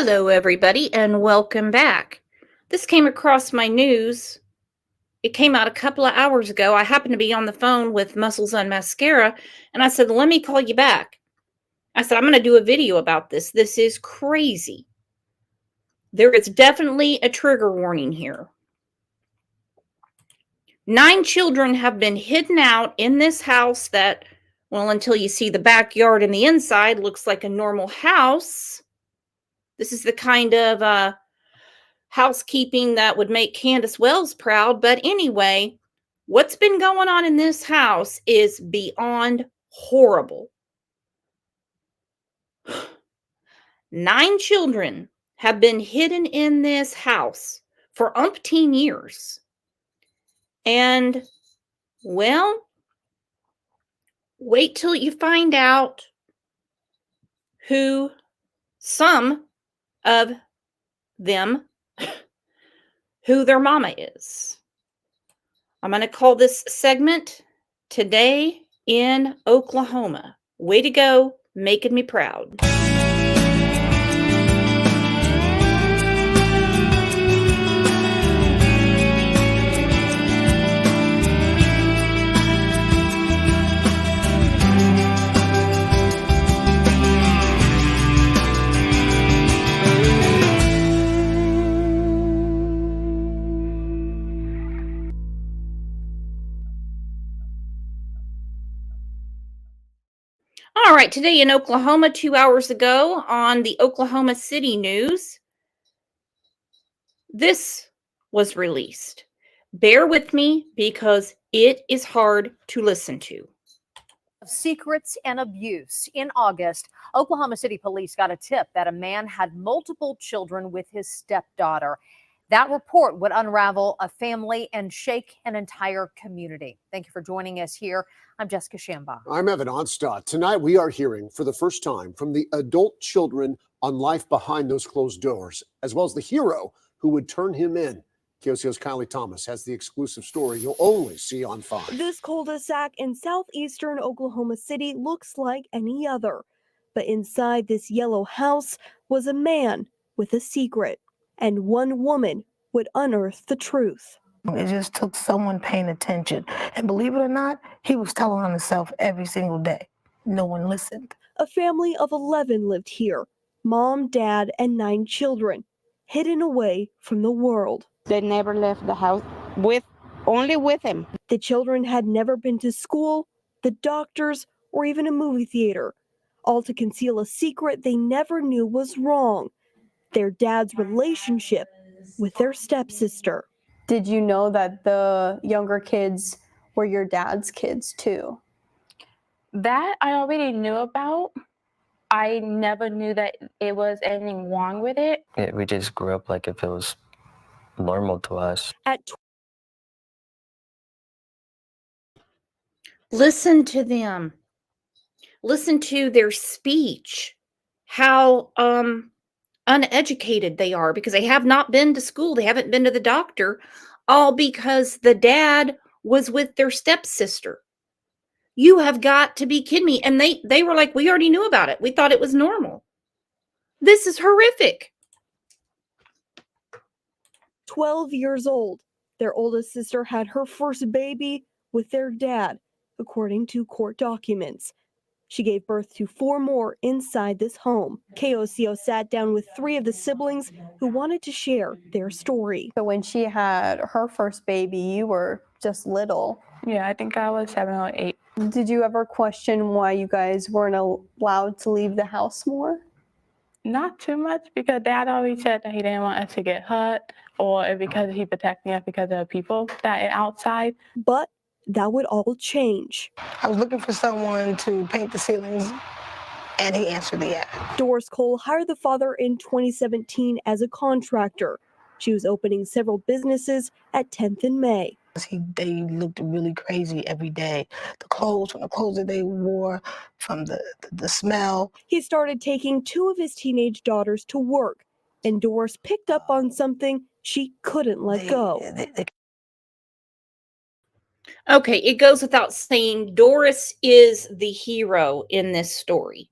Hello, everybody, and welcome back. This came across my news. It came out a couple of hours ago. I happened to be on the phone with Muscles on Mascara, and I said, let me call you back. I said, I'm going to do a video about this. This is crazy. There is definitely a trigger warning here. 9 children have been hidden out in this house that, well, until you see the backyard and the inside, looks like a normal house. This is the kind of housekeeping that would make Candace Wells proud. But anyway, what's been going on in this house is beyond horrible. 9 children have been hidden in this house for umpteen years. And, well, wait till you find out who some of them, who their mama is. I'm going to call this segment Today in Oklahoma. Way to go, making me proud. All right, today in Oklahoma, 2 hours ago on the Oklahoma City News, this was released. Bear with me because it is hard to listen to. Secrets and abuse. In August, Oklahoma City police got a tip that a man had multiple children with his stepdaughter. That report would unravel a family and shake an entire community. Thank you for joining us here. I'm Jessica Shamba. I'm Evan Onstadt. Tonight we are hearing for the first time from the adult children on life behind those closed doors, as well as the hero who would turn him in. KOCO's Kylie Thomas has the exclusive story you'll only see on 5. This cul-de-sac in southeastern Oklahoma City looks like any other. But inside this yellow house was a man with a secret. And one woman would unearth the truth. It just took someone paying attention. And believe it or not, he was telling on himself every single day. No one listened. A family of 11 lived here. Mom, dad, and 9 children, hidden away from the world. They never left the house only with him. The children had never been to school, the doctors, or even a movie theater, all to conceal a secret they never knew was wrong. Their dad's relationship with their stepsister. Did you know that the younger kids were your dad's kids too? That I already knew about. I never knew that it was anything wrong with it. We just grew up like if it was normal to us. Listen to them. Listen to their speech. How uneducated they are because they have not been to school. They haven't been to the doctor, all because the dad was with their stepsister. You have got to be kidding me. And they were like, we already knew about it. We thought it was normal. This is horrific. 12 years old. Their oldest sister had her first baby with their dad, according to court documents. She gave birth to 4 more inside this home. KOCO sat down with 3 of the siblings who wanted to share their story. So when she had her first baby, you were just little. Yeah, I think I was 7 or 8. Did you ever question why you guys weren't allowed to leave the house more? Not too much because Dad always said that he didn't want us to get hurt or because he protecting us because of the people that are outside. But that would all change. I was looking for someone to paint the ceilings, and he answered the ad. Doris Cole hired the father in 2017 as a contractor. She was opening several businesses at 10th and May. They looked really crazy every day. The clothes, from the clothes that they wore, from the smell. He started taking 2 of his teenage daughters to work, and Doris picked up on something she couldn't let go. Okay, it goes without saying, Doris is the hero in this story.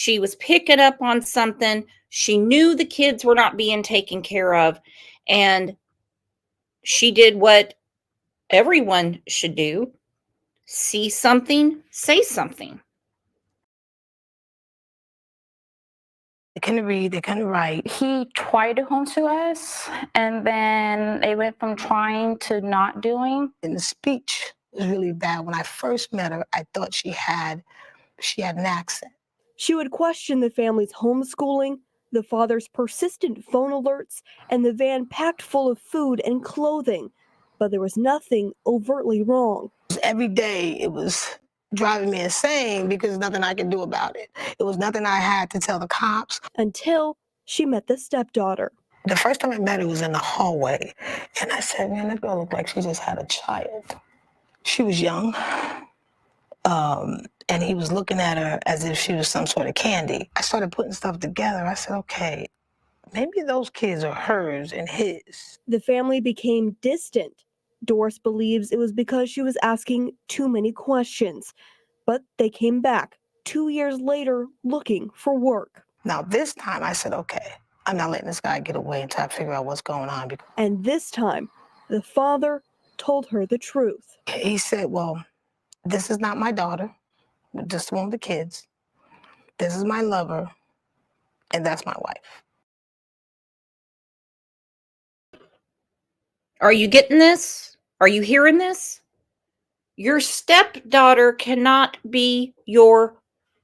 She was picking up on something. She knew the kids were not being taken care of, and she did what everyone should do. See something, say something. They couldn't read, they couldn't write. He tried to homeschool us, and then it went from trying to not doing. And the speech was really bad. When I first met her, I thought she had an accent. She would question the family's homeschooling, the father's persistent phone alerts, and the van packed full of food and clothing. But there was nothing overtly wrong. Every day it was driving me insane because there's nothing I could do about it. It was nothing I had to tell the cops. Until she met the stepdaughter. The first time I met her was in the hallway. And I said, man, that girl looked like she just had a child. She was young. And he was looking at her as if she was some sort of candy. I started putting stuff together. I said, okay, maybe those kids are hers and his. The family became distant. Doris believes it was because she was asking too many questions. But they came back 2 years later looking for work. Now this time I said, okay, I'm not letting this guy get away until I figure out what's going on. And this time, the father told her the truth. He said, well, this is not my daughter, just one of the kids. This is my lover, and that's my wife. Are you getting this? Are you hearing this? Your stepdaughter cannot be your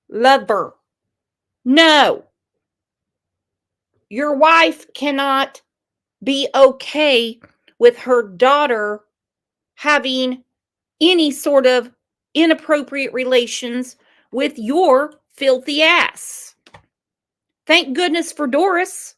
lover. No. Your wife cannot be okay with her daughter having any sort of inappropriate relations with your filthy ass. Thank goodness for Doris.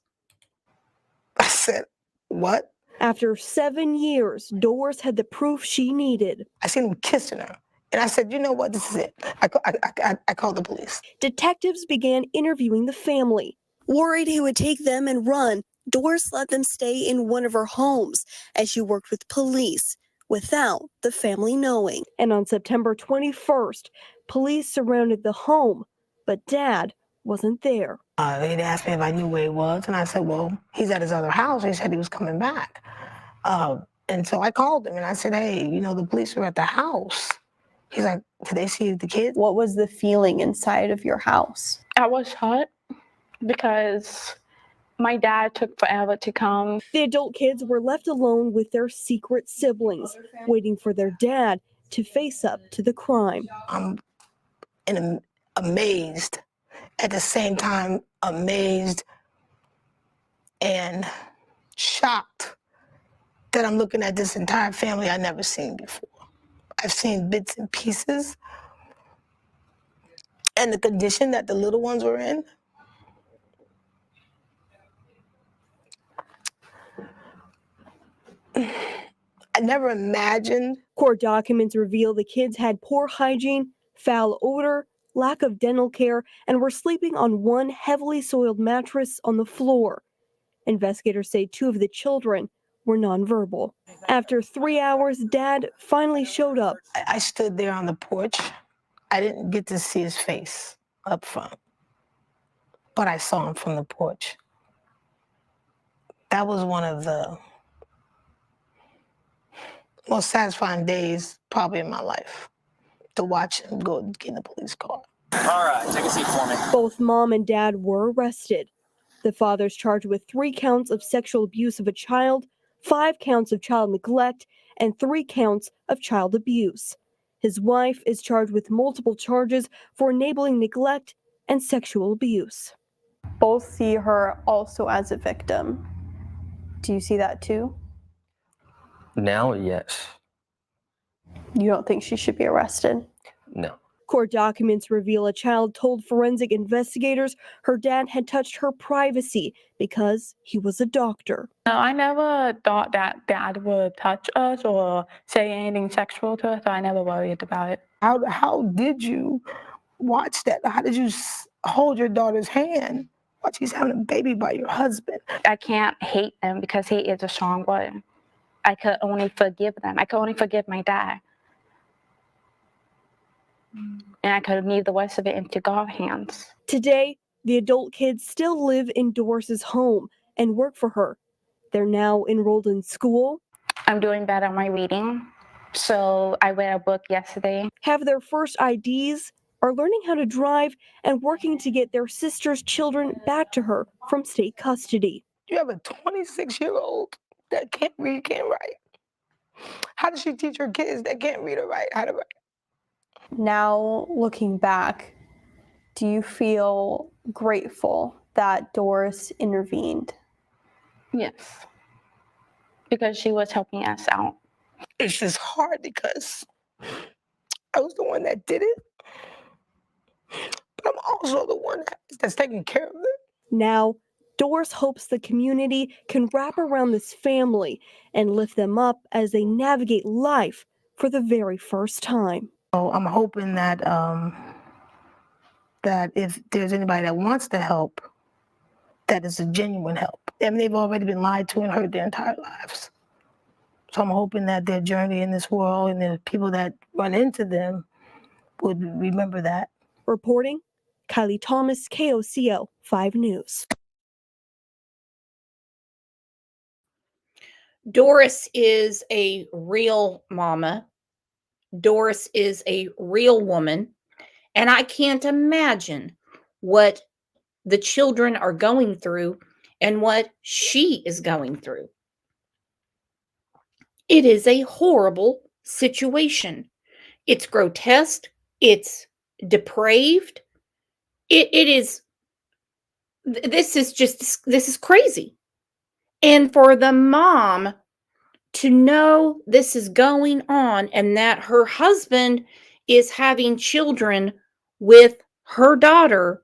I said, what? After 7 years, Doris had the proof she needed. I seen him kissing her. And I said, you know what, this is it. I called the police. Detectives began interviewing the family. Worried he would take them and run, Doris let them stay in one of her homes as she worked with police without the family knowing. And on September 21st, police surrounded the home, but Dad wasn't there. They'd asked me if I knew where he was, and I said, well, he's at his other house. He said he was coming back. And so I called him and I said, hey, you know, the police are at the house. He's like, did they see the kids? What was the feeling inside of your house? I was hurt because my dad took forever to come. The adult kids were left alone with their secret siblings, waiting for their dad to face up to the crime. I'm amazed, at the same time amazed and shocked that I'm looking at this entire family I've never seen before. I've seen bits and pieces, and the condition that the little ones were in. I never imagined. Court documents reveal the kids had poor hygiene, foul odor, lack of dental care, and were sleeping on one heavily soiled mattress on the floor. Investigators say 2 of the children were nonverbal. After 3 hours, Dad finally showed up. I stood there on the porch. I didn't get to see his face up front, but I saw him from the porch. That was one of the most satisfying days probably in my life, to watch him go get in the police car. All right, take a seat for me. Both Mom and Dad were arrested. The father's charged with 3 counts of sexual abuse of a child, 5 counts of child neglect, and 3 counts of child abuse. His wife is charged with multiple charges for enabling neglect and sexual abuse. Both see her also as a victim. Do you see that too? Now, yes. You don't think she should be arrested? No. Court documents reveal a child told forensic investigators her dad had touched her privacy because he was a doctor. No, I never thought that dad would touch us or say anything sexual to us, so I never worried about it. How did you watch that? How did you hold your daughter's hand while she's having a baby by your husband? I can't hate them because he is a strong boy. I could only forgive them. I could only forgive my dad. And I could leave the rest of it into God's hands. Today, the adult kids still live in Doris's home and work for her. They're now enrolled in school, I'm doing better at my reading. So I read a book yesterday. have their first IDs, are learning how to drive, and working to get their sister's children back to her from state custody. You have a 26-year-old that can't read, can't write. How does she teach her kids that can't read or write how to write? Now, looking back, do you feel grateful that Doris intervened? Yes. Because she was helping us out. It's just hard because I was the one that did it, but I'm also the one that's taking care of it. Now, Doris hopes the community can wrap around this family and lift them up as they navigate life for the very first time. So I'm hoping that that if there's anybody that wants to help, that is a genuine help. I mean, they've already been lied to and hurt their entire lives. So I'm hoping that their journey in this world and the people that run into them would remember that. Reporting, Kylie Thomas, KOCO 5 News. Doris is a real mama. Doris is a real woman. And I can't imagine what the children are going through and what she is going through. It is a horrible situation. It's grotesque. It's depraved. It is, this is crazy. And for the mom to know this is going on and that her husband is having children with her daughter,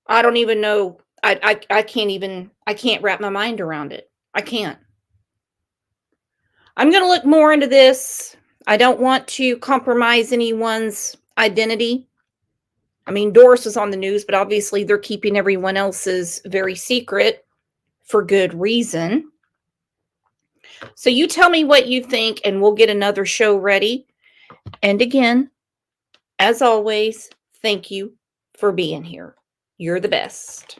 I don't even know. I can't wrap my mind around it. I can't. I'm going to look more into this. I don't want to compromise anyone's identity. I mean, Doris was on the news, but obviously they're keeping everyone else's very secret for good reason. So you tell me what you think, and we'll get another show ready. And again, as always, thank you for being here. You're the best.